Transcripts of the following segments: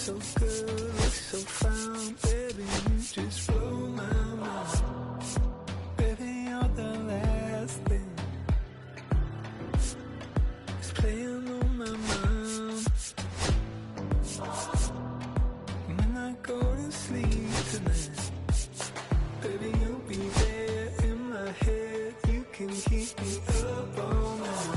so good, look so fine, baby, you just blow my mind. Baby, you're the last thing that's playing on my mind. When I go to sleep tonight, baby, you'll be there in my head. You can keep me up all night.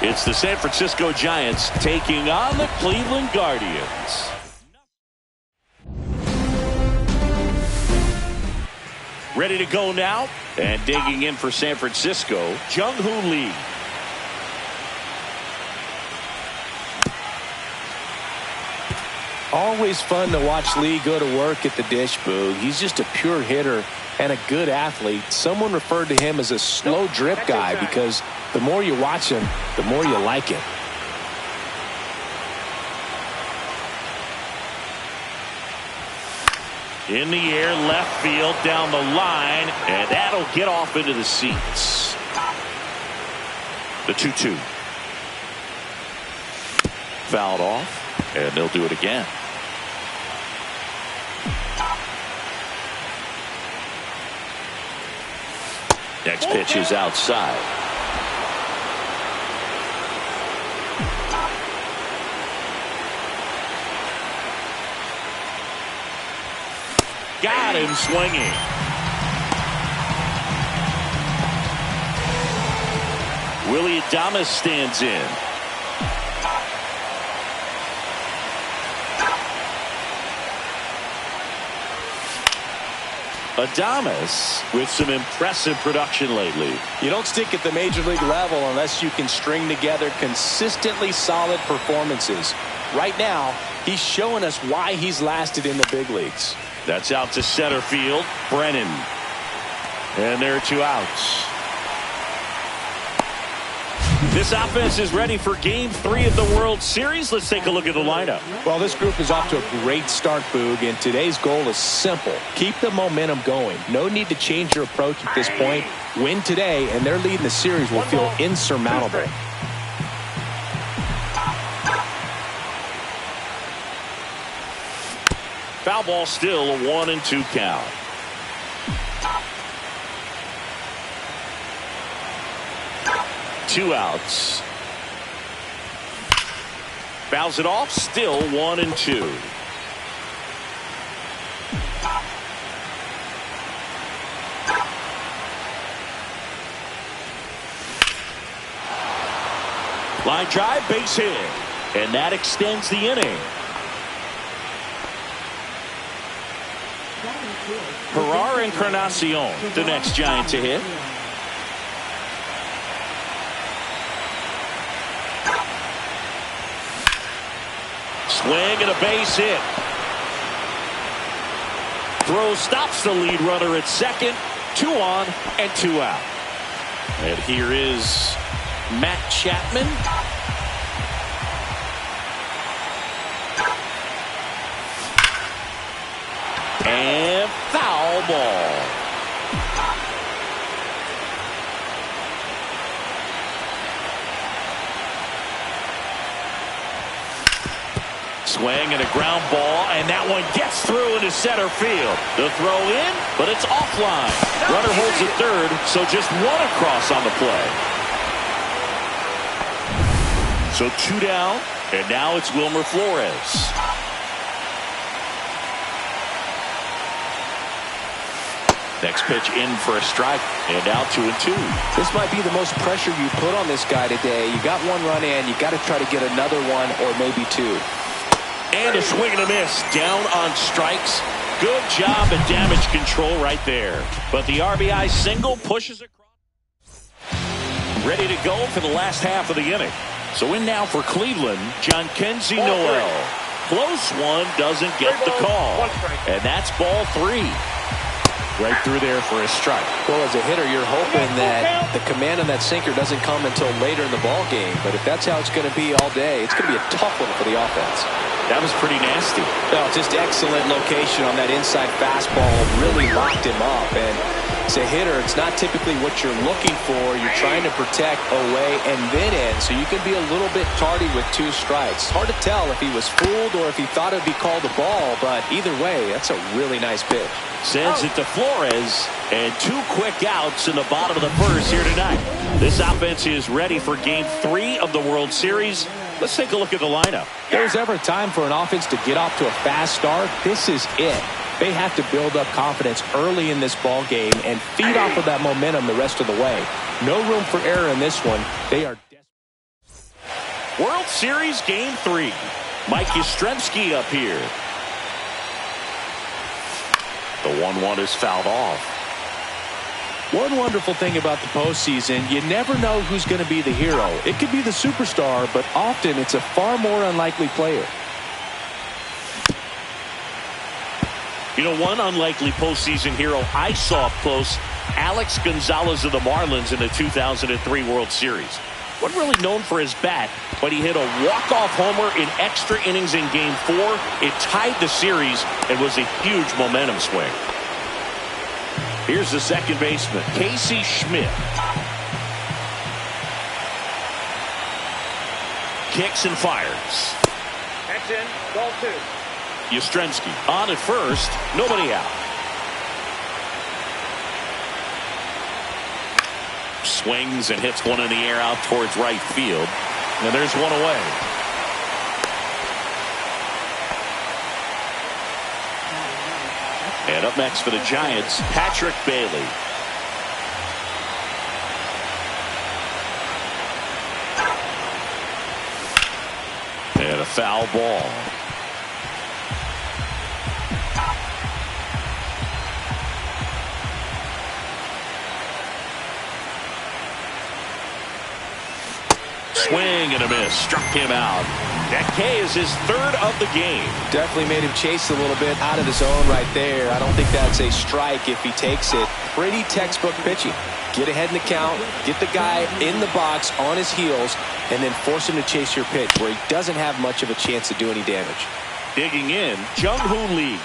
It's the San Francisco Giants taking on the Cleveland Guardians. Ready to go now, and digging in for San Francisco, Jung-Hoo Lee. Always fun to watch Lee go to work at the dish, Boog. He's just a pure hitter and a good athlete. Someone referred to him as a slow drip guy because the more you watch him, the more you like him. In the air, left field, down the line, and that'll get off into the seats. The 2-2. Fouled off, and they'll do it again. Next pitch is outside. Got him swinging. Willie Adames stands in. Adames with some impressive production lately. You don't stick at the major league level unless you can string together consistently solid performances. Right now, he's showing us why he's lasted in the big leagues. That's out to center field. Brennan. And there are 2 outs. This offense is ready for Game 3 of the World Series. Let's take a look at the lineup. Well, this group is off to a great start, Boog, and today's goal is simple. Keep the momentum going. No need to change your approach at this point. Win today, and their lead in the series will feel insurmountable. Foul ball, still a 1-2 count. Two outs. Fouls it off, still 1-2. Line drive, base hit, and that extends the inning. Ferrar Encarnacion, the next Giant to hit. Swing and a base hit. Throw stops the lead runner at second. 2 on and 2 out. And here is Matt Chapman. And foul ball. Swing and a ground ball, and that one gets through into center field. The throw in, but it's offline. Runner holds at third, so just 1 across on the play. So 2 down, and now it's Wilmer Flores. Next pitch in for a strike, and now 2-2. This might be the most pressure you put on this guy today. You got 1 run in, you got to try to get another 1 or maybe 2. And a swing and a miss, down on strikes. Good job at damage control right there. But the RBI single pushes across. ready to go for the last half of the inning. So in now for Cleveland, John Kenzie Noel. Close one, doesn't get the call. And that's ball 3. Right through there for a strike. Well, as a hitter, you're hoping that the command on that sinker doesn't come until later in the ball game. But if that's how it's going to be all day, it's going to be a tough one for the offense. That was pretty nasty. Well, just excellent location on that inside fastball. Really locked him up. And as a hitter, it's not typically what you're looking for. You're trying to protect away and then in, so you can be a little bit tardy with 2 strikes. Hard to tell if he was fooled or if he thought it would be called a ball, but either way, that's a really nice pitch. Sends it to Flores, and 2 quick outs in the bottom of the first here tonight. This offense is ready for Game 3 of the World Series. Let's take a look at the lineup. If there's ever a time for an offense to get off to a fast start, this is it. They have to build up confidence early in this ball game and feed off of that momentum the rest of the way. No room for error in this one. They are desperate. World Series Game 3. Mike Yastrzemski up here. The 1-1 is fouled off. One wonderful thing about the postseason, you never know who's going to be the hero. It could be the superstar, but often it's a far more unlikely player. You know, one unlikely postseason hero I saw up close, Alex Gonzalez of the Marlins in the 2003 World Series. Wasn't really known for his bat, but he hit a walk-off homer in extra innings in Game 4. It tied the series and was a huge momentum swing. Here's the second baseman, Casey Schmidt. Kicks and fires. That's in, ball 2. Yastrzemski on at first, nobody out. Swings and hits one in the air out towards right field. And there's one away. And up next for the Giants, Patrick Bailey. And a foul ball. Swing and a miss. Struck him out. That K is his 3rd of the game. Definitely made him chase a little bit out of the zone right there. I don't think that's a strike if he takes it. Pretty textbook pitching. Get ahead in the count, get the guy in the box on his heels, and then force him to chase your pitch where he doesn't have much of a chance to do any damage. Digging in, Jung-Hoo Lee.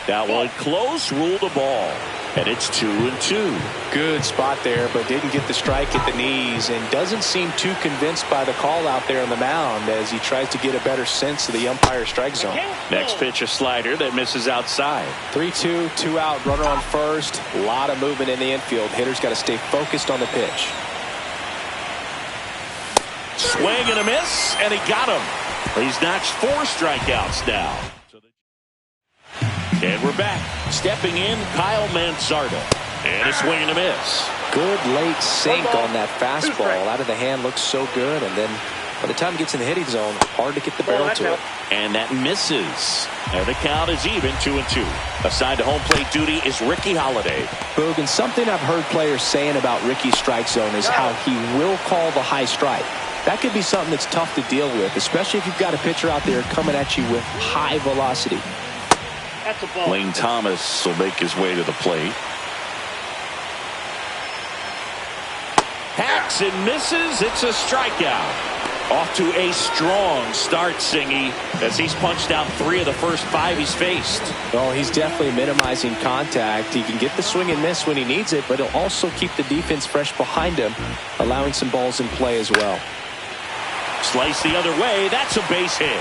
That one close, ruled a ball. And it's 2-2. Good spot there, but didn't get the strike at the knees and doesn't seem too convinced by the call out there on the mound as he tries to get a better sense of the umpire strike zone. Next pitch, a slider that misses outside. 3-2, 2 out, runner on first. A lot of movement in the infield. Hitter's got to stay focused on the pitch. Swing and a miss, and he got him. He's notched 4 strikeouts now. And we're back. Stepping in, Kyle Manzardo. And a swing and a miss. Good late sink on that fastball. Out of the hand looks so good. And then by the time it gets in the hitting zone, hard to get the barrel to it. And that misses. And the count is even, 2-2. Assigned to home plate duty is Ricky Holiday. Boog, and something I've heard players saying about Ricky's strike zone is how he will call the high strike. That could be something that's tough to deal with, especially if you've got a pitcher out there coming at you with high velocity. That's a ball. Lane Thomas will make his way to the plate. Hacks and misses. It's a strikeout. Off to a strong start, Singy, as he's punched out 3 of the first 5 he's faced. Well, he's definitely minimizing contact. He can get the swing and miss when he needs it, but he'll also keep the defense fresh behind him, allowing some balls in play as well. Slice the other way. That's a base hit.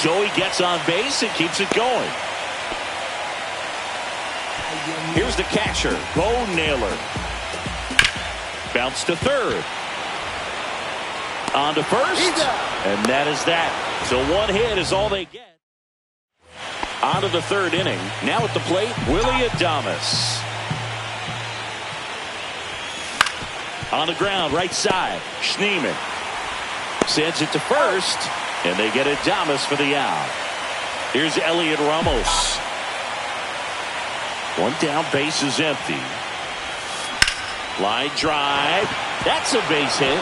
Joey gets on base and keeps it going. Here's the catcher, Bo Naylor. Bounce to third. On to first. And that is that. So 1 hit is all they get. On to the 3rd inning. Now at the plate, Willie Adames. On the ground, right side, Schneemann. Sends it to first. And they get Adames for the out. Here's Elliot Ramos. One down, base is empty. Line drive. That's a base hit.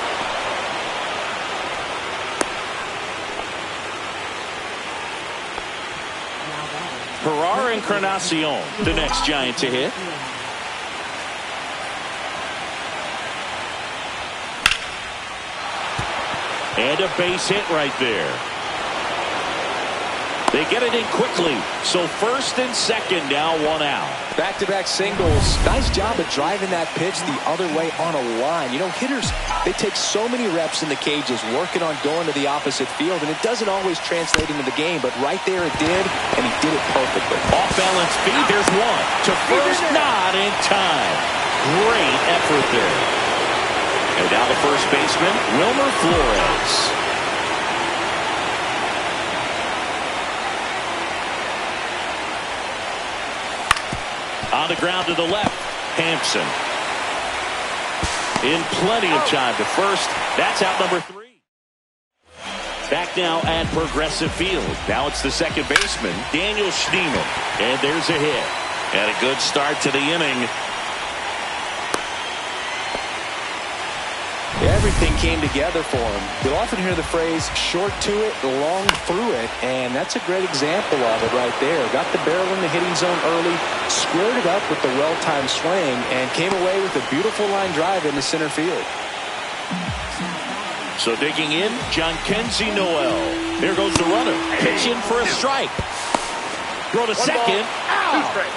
Herrera Encarnacion, the next Giant to hit. And a base hit right there. They get it in quickly. So first and second, now one out. Back-to-back singles. Nice job of driving that pitch the other way on a line. You know, hitters, they take so many reps in the cages working on going to the opposite field, and it doesn't always translate into the game, but right there it did, and he did it perfectly. Off-balance feed, there's one. To first, not in time. Great effort there. And now the first baseman, Wilmer Flores. On the ground to the left, Hampson. In plenty of time to first. That's out number 3. Back now at Progressive Field. Now it's the second baseman, Daniel Schneemann. And there's a hit. And a good start to the inning. Everything came together for him. You'll often hear the phrase, short to it, long through it, and that's a great example of it right there. Got the barrel in the hitting zone early, squared it up with the well-timed swing, and came away with a beautiful line drive into center field. So digging in, John Kenzie Noel. There goes the runner. Pitching for a strike. Throw to second.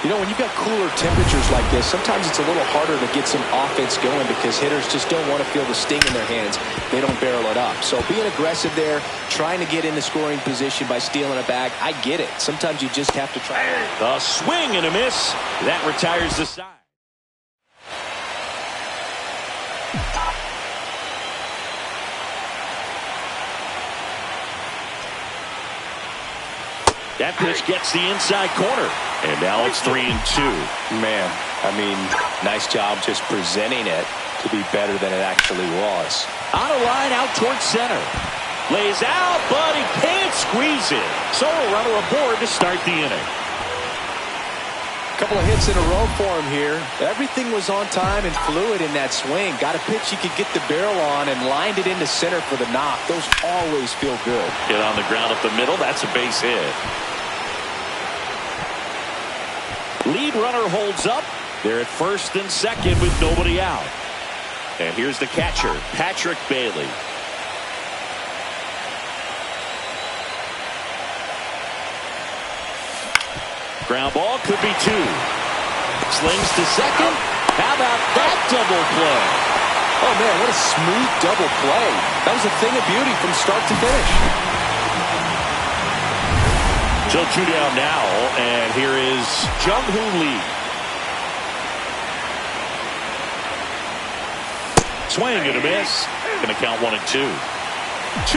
You know, when you've got cooler temperatures like this, sometimes it's a little harder to get some offense going because hitters just don't want to feel the sting in their hands. They don't barrel it up. So being aggressive there, trying to get in the scoring position by stealing a bag, I get it. Sometimes you just have to try. A swing and a miss. That retires the side. That pitch gets the inside corner. And now it's 3-2. Man, I mean, nice job just presenting it to be better than it actually was. On a line out towards center. Lays out, but he can't squeeze it. So a runner aboard to start the inning. A couple of hits in a row for him here. Everything was on time and fluid in that swing. Got a pitch he could get the barrel on and lined it into center for the knock. Those always feel good. Hit on the ground up the middle. That's a base hit. Lead runner holds up. They're at first and second with nobody out. And here's the catcher, Patrick Bailey. Ground ball could be 2. Slings to second. How about that double play? Oh, man, what a smooth double play. That was a thing of beauty from start to finish. So 2 down now, and here is Jung-Hoo Lee. Swing and a miss. Going to count 1 and 2.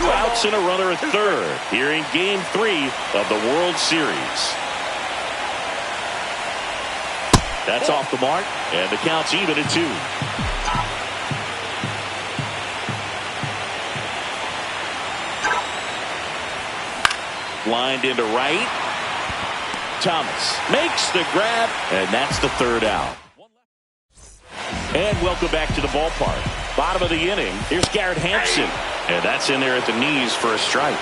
2 outs and a runner at third here in Game 3 of the World Series. That's off the mark, and the count's even at 2. Lined into right. Thomas makes the grab, and that's the 3rd out. And welcome back to the ballpark. Bottom of the inning, here's Garrett Hampson, and that's in there at the knees for a strike.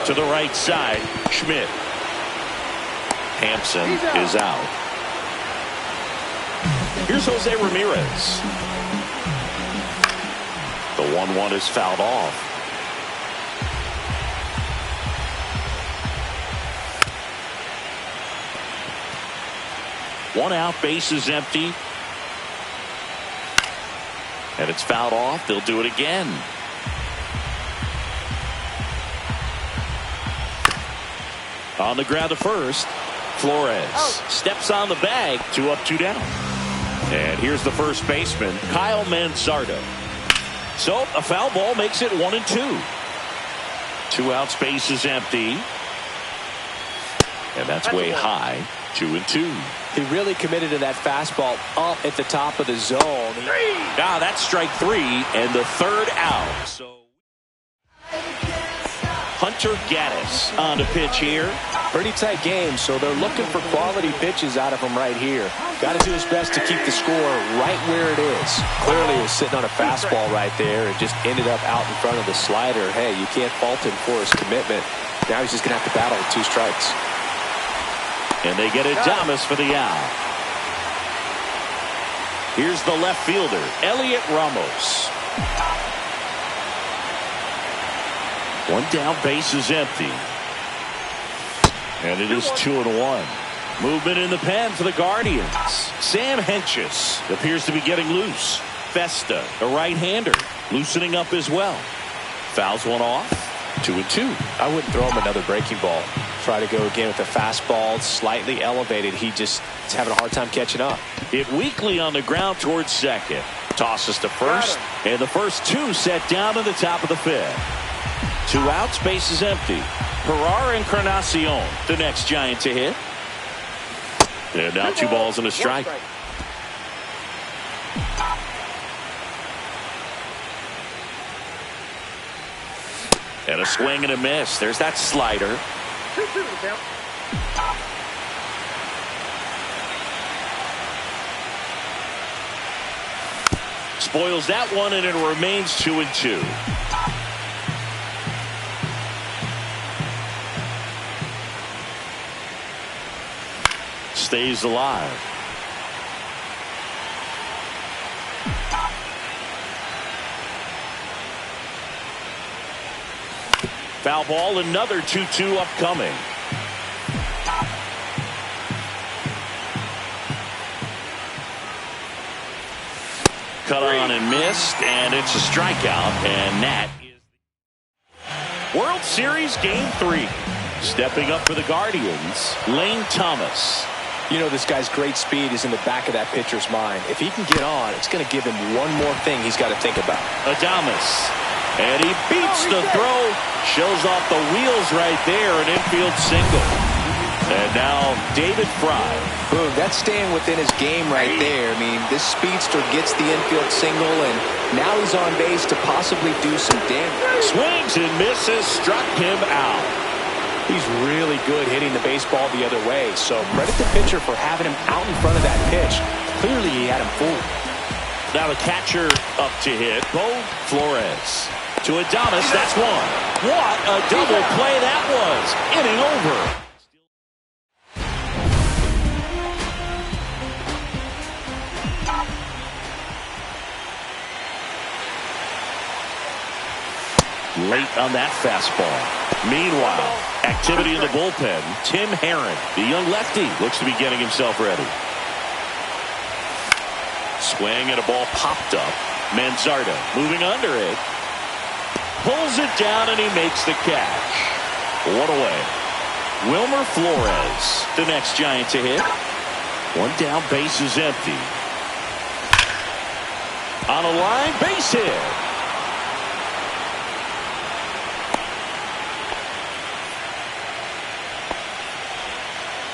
To the right side, Schmidt. Hampson is out. Here's Jose Ramirez. The 1-1 is fouled off. One out, base is empty. And it's fouled off. They'll do it again. On the ground to first. Flores steps on the bag. 2 up, 2 down. And here's the first baseman, Kyle Manzardo. So a foul ball makes it 1 and 2. 2 outs, base is empty. And that's way high. 2 and 2. He really committed to that fastball up at the top of the zone. Now that's strike 3 and the 3rd out. So Hunter Gaddis on the pitch here. Pretty tight game, so they're looking for quality pitches out of him right here. Got to do his best to keep the score right where it is. Clearly he was sitting on a fastball right there and just ended up out in front of the slider. Hey, you can't fault him for his commitment. Now he's just going to have to battle with 2 strikes. And they get Adames for the out. Here's the left fielder, Elliot Ramos. 1 down, base is empty. And it is 2-1. Movement in the pen for the Guardians. Sam Hentges appears to be getting loose. Festa, a right-hander, loosening up as well. Fouls one off. 2-2. I wouldn't throw him another breaking ball. Try to go again with the fastball, slightly elevated. He just is having a hard time catching up. Hit weakly on the ground towards second. Tosses to first. And the first 2 set down to the top of the 5th. 2 outs, base is empty. Herrera Encarnacion, the next Giant to hit. And now 2 balls and a strike. And a swing and a miss. There's that slider. 2-2 count. Spoils that one, and it remains 2-2. Stays alive. Foul ball, another 2-2 upcoming. Cut on and missed, and it's a strikeout, and that is World Series Game 3. Stepping up for the Guardians, Lane Thomas. You know, this guy's great speed is in the back of that pitcher's mind. If he can get on, it's going to give him one more thing he's got to think about. Adames. And he beats the throw. Shows off the wheels right there. An infield single. And now David Fry. Boom, that's staying within his game right there. I mean, this speedster gets the infield single, and now he's on base to possibly do some damage. Swings and misses. Struck him out. He's really good hitting the baseball the other way, so credit the pitcher for having him out in front of that pitch. Clearly he had him fooled. Now the catcher up to hit, Bo Flores. To Adames, that's one. What a double play that was. Inning over. Late on that fastball. Meanwhile, activity in the bullpen. Tim Herron, the young lefty, looks to be getting himself ready. Swing and a ball popped up. Manzardo moving under it. Pulls it down and he makes the catch. 1 away. Wilmer Flores, the next Giant to hit. 1 down, base is empty. On a line, base hit.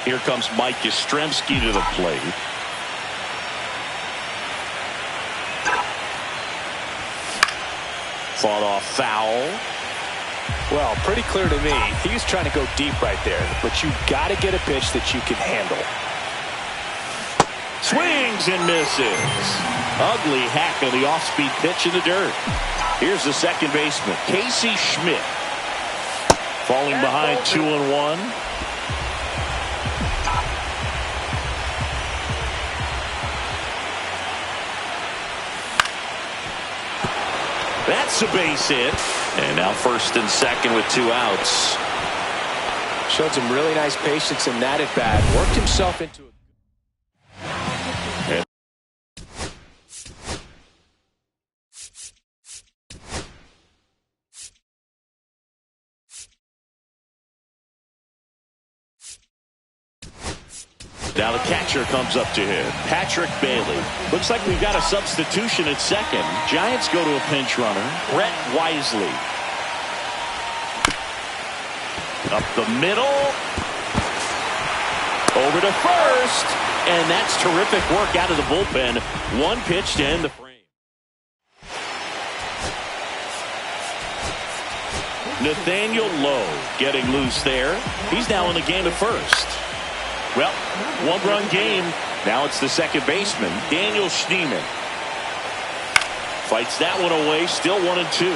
Here comes Mike Yastrzemski to the plate. Fought off foul. Well, pretty clear to me. He was trying to go deep right there, but you got to get a pitch that you can handle. Swings and misses. Ugly hack on the off-speed pitch in the dirt. Here's the second baseman, Casey Schmidt. Falling behind 2-1. That's a base hit. And now first and second with 2 outs. Showed some really nice patience in that at bat. Worked himself into a... Now the catcher comes up to him, Patrick Bailey. Looks like we've got a substitution at second. Giants go to a pinch runner, Brett Wisely. Up the middle. Over to first. And that's terrific work out of the bullpen. 1 pitch to end the frame. Nathaniel Lowe getting loose there. He's now in the game at first. Well, one-run game. Now it's the second baseman, Daniel Schneemann. Fights that one away, still 1-2.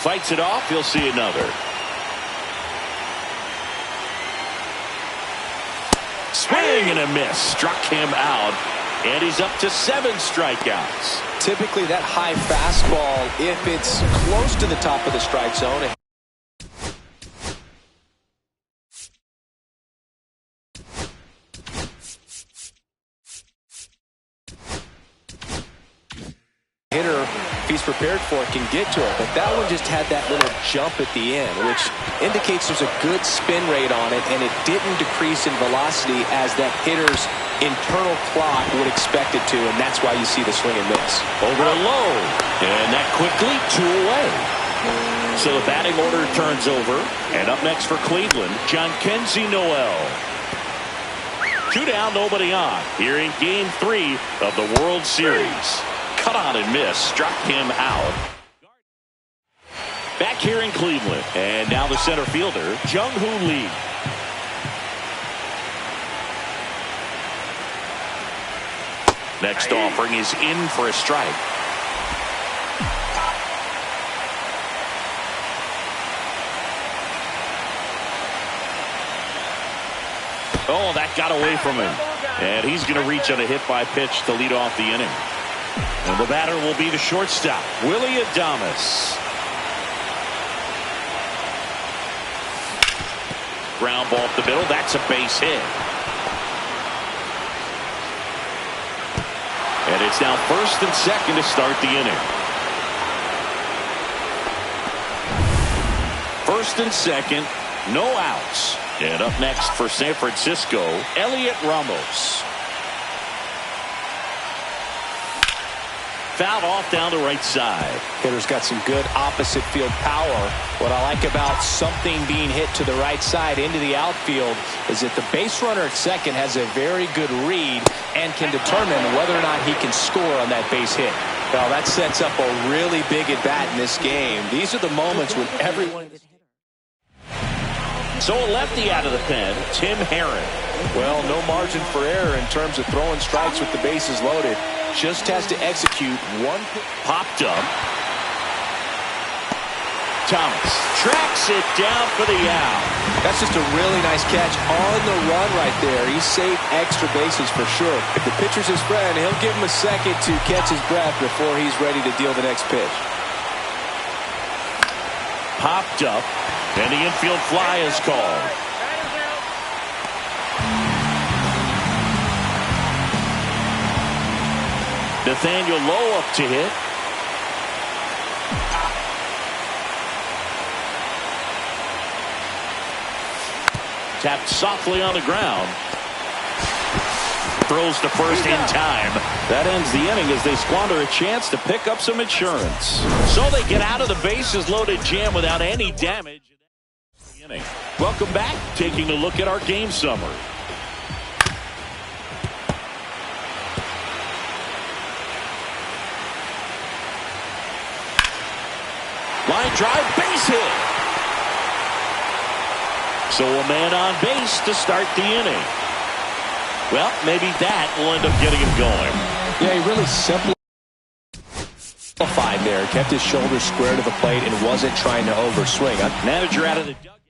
Fights it off, he'll see another. Swing and a miss. Struck him out. And he's up to 7 strikeouts. Typically that high fastball, if it's close to the top of the strike zone. Hitter, if he's prepared for it, can get to it. But that one just had that little jump at the end, which indicates there's a good spin rate on it, and it didn't decrease in velocity as that hitter's internal clock would expect it to, and that's why you see the swing and miss. Over to Lowe, and that quickly 2 away. So the batting order turns over, and up next for Cleveland, Jhonkensy Noel. 2 down, nobody on. Here in Game 3 of the World Series. Cut on and miss, struck him out. Back here in Cleveland, and now the center fielder, Jung-Hoo Lee. Next offering is in for a strike. Oh, that got away from him. And he's going to reach on a hit by pitch to lead off the inning. And the batter will be the shortstop, Willie Adames. Ground ball up the middle. That's a base hit. And it's now first and second to start the inning. First and second, no outs. And up next for San Francisco, Elliot Ramos. Fouled off down the right side. Hitter's got some good opposite field power. What I like about something being hit to the right side into the outfield is that the base runner at second has a very good read and can determine whether or not he can score on that base hit. Well, that sets up a really big at bat in this game. These are the moments when everyone... So a lefty out of the pen, Tim Herron. Well, no margin for error in terms of throwing strikes with the bases loaded. Just has to execute one. Popped up. Thomas tracks it down for the out. That's just a really nice catch on the run right there. He saved extra bases for sure. If the pitcher's his friend, he'll give him a second to catch his breath before he's ready to deal the next pitch. Popped up, and the infield fly is called. Nathaniel Lowe up to hit. Tapped softly on the ground. Throws to first in time. That ends the inning as they squander a chance to pick up some insurance. So they get out of the bases loaded jam without any damage. Welcome back. Taking a look at our game summary. Line drive, base hit. So a man on base to start the inning. Well, maybe that will end up getting him going. Yeah, he really simplified there. Kept his shoulders square to the plate and wasn't trying to overswing. Manager out of the dugout.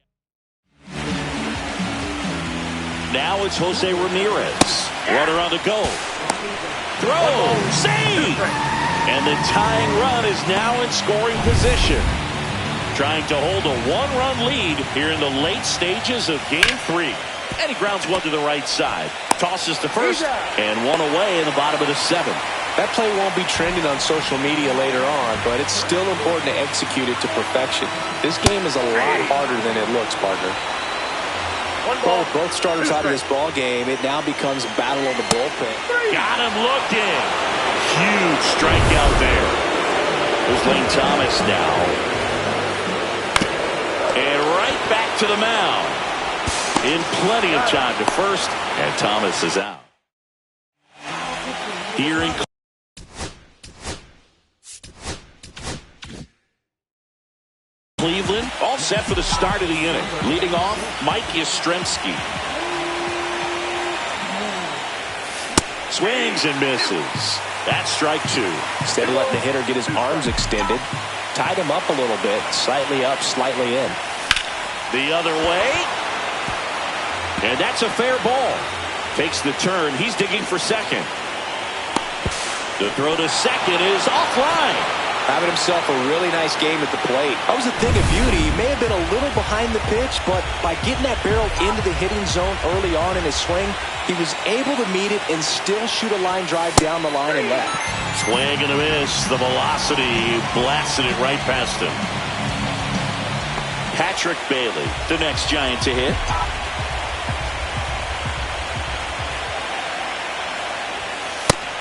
Now it's Jose Ramirez. Runner on the go. Throw, save! And the tying run is now in scoring position. Trying to hold a one-run lead here in the late stages of Game 3. And he grounds one to the right side. Tosses to first, and one away in the bottom of the 7th. That play won't be trending on social media later on, but it's still important to execute it to perfection. This game is a lot harder than it looks, partner. Both starters out of this ball game. It now becomes a battle of the bullpen. Got him looking. Huge strikeout there. There's Lane Thomas now. And right back to the mound. In plenty of time to first, and Thomas is out. Here in set for the start of the inning. Leading off, Mike Yastrzemski. Swings and misses. That's strike two. Instead of letting the hitter get his arms extended, tied him up a little bit. Slightly up, slightly in. The other way. And that's a fair ball. Takes the turn. He's digging for second. The throw to second is offline. Having himself a really nice game at the plate. That was a thing of beauty. He may have been a little behind the pitch, but by getting that barrel into the hitting zone early on in his swing, he was able to meet it and still shoot a line drive down the line and left. Swing and a miss. The velocity blasted it right past him. Patrick Bailey, the next Giant to hit.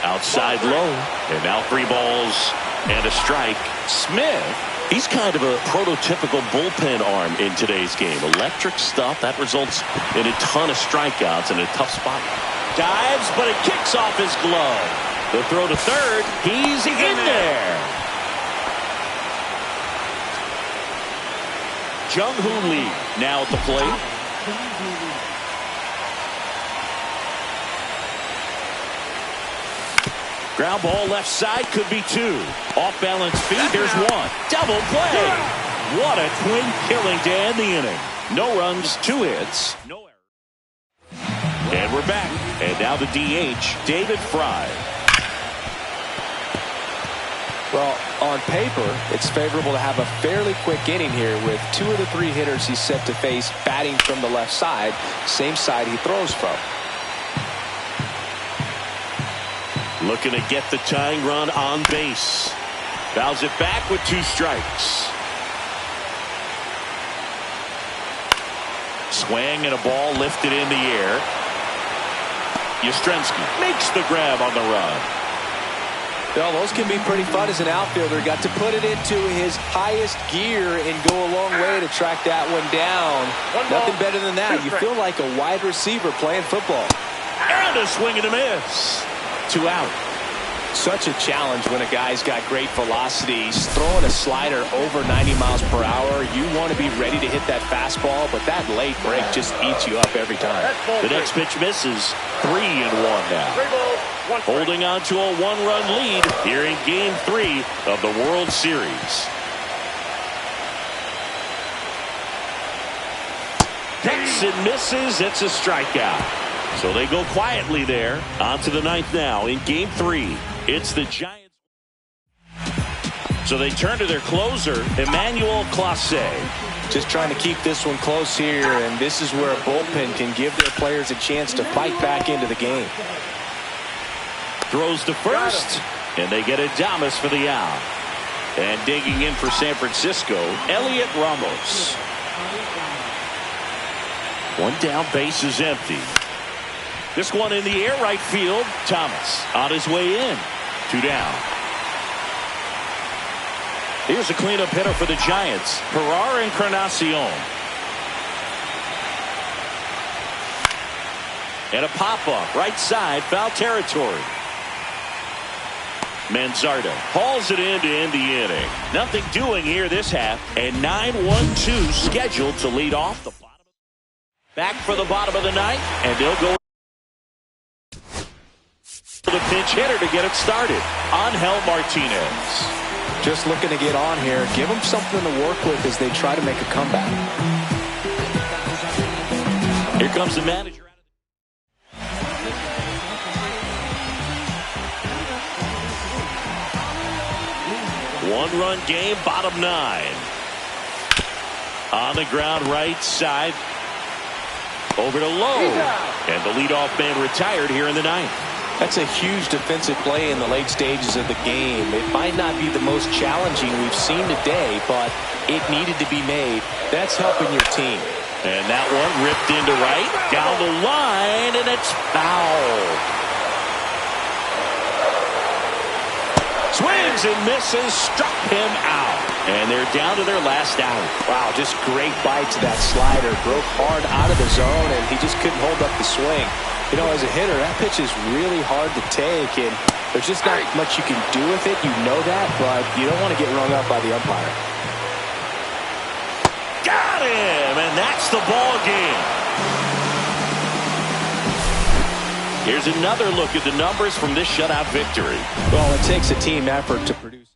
Outside low. And now 3 balls and a strike. Smith, he's kind of a prototypical bullpen arm in today's game. Electric stuff that results in a ton of strikeouts in a tough spot. Dives, but it kicks off his glove. The throw to third. He's in there. Jung-Hoo Lee now at the plate. Ground ball left side, could be 2. Off balance feet, there's 1. Double play. What a twin killing to end the inning. No runs, 2 hits. No errors. And we're back. And now the DH, David Fry. Well, on paper, it's favorable to have a fairly quick inning here with 2 of the 3 hitters he's set to face batting from the left side, same side he throws from. Looking to get the tying run on base. Fouls it back with 2 strikes. Swing and a ball lifted in the air. Yastrzemski makes the grab on the run. Well, those can be pretty fun as an outfielder. Got to put it into his highest gear and go a long way to track that one down. Nothing better than that. You feel like a wide receiver playing football. And a swing and a miss. 2 out. Such a challenge when a guy's got great velocity. He's throwing a slider over 90 miles per hour. You want to be ready to hit that fastball, but that late break just eats you up every time. The next pitch misses. 3-1 now. Holding on to a 1-run lead here in Game 3 of the World Series. Hits and misses. It's a strikeout. So they go quietly there. On to the 9th now in Game 3. It's the Giants. So they turn to their closer, Emmanuel Clase. Just trying to keep this one close here, and this is where a bullpen can give their players a chance to fight back into the game. Throws to first, and they get Adames for the out. And digging in for San Francisco, Elliot Ramos. 1 down, base is empty. This one in the air, right field. Thomas on his way in. 2 down. Here's a cleanup hitter for the Giants, Herrera Encarnacion. And a pop-up, right side, foul territory. Manzardo hauls it in to end the inning. Nothing doing here this half, and 9-1-2 scheduled to lead off the bottom. Back for the bottom of the 9th, and they'll go the pinch hitter to get it started. Angel Martinez. Just looking to get on here. Give them something to work with as they try to make a comeback. Here comes the manager. 1-run game, bottom 9. On the ground, right side. Over to Lowe. And the leadoff man retired here in the 9th. That's a huge defensive play in the late stages of the game. It might not be the most challenging we've seen today, but it needed to be made. That's helping your team. And that one ripped into right, down the line, and it's foul. Swings and misses, struck him out. And they're down to their last out. Wow, just great bite to that slider. Broke hard out of the zone, and he just couldn't hold up the swing. You know, as a hitter, that pitch is really hard to take, and there's just not much you can do with it. You know that, but you don't want to get rung up by the umpire. Got him, and that's the ball game. Here's another look at the numbers from this shutout victory. Well, it takes a team effort to produce.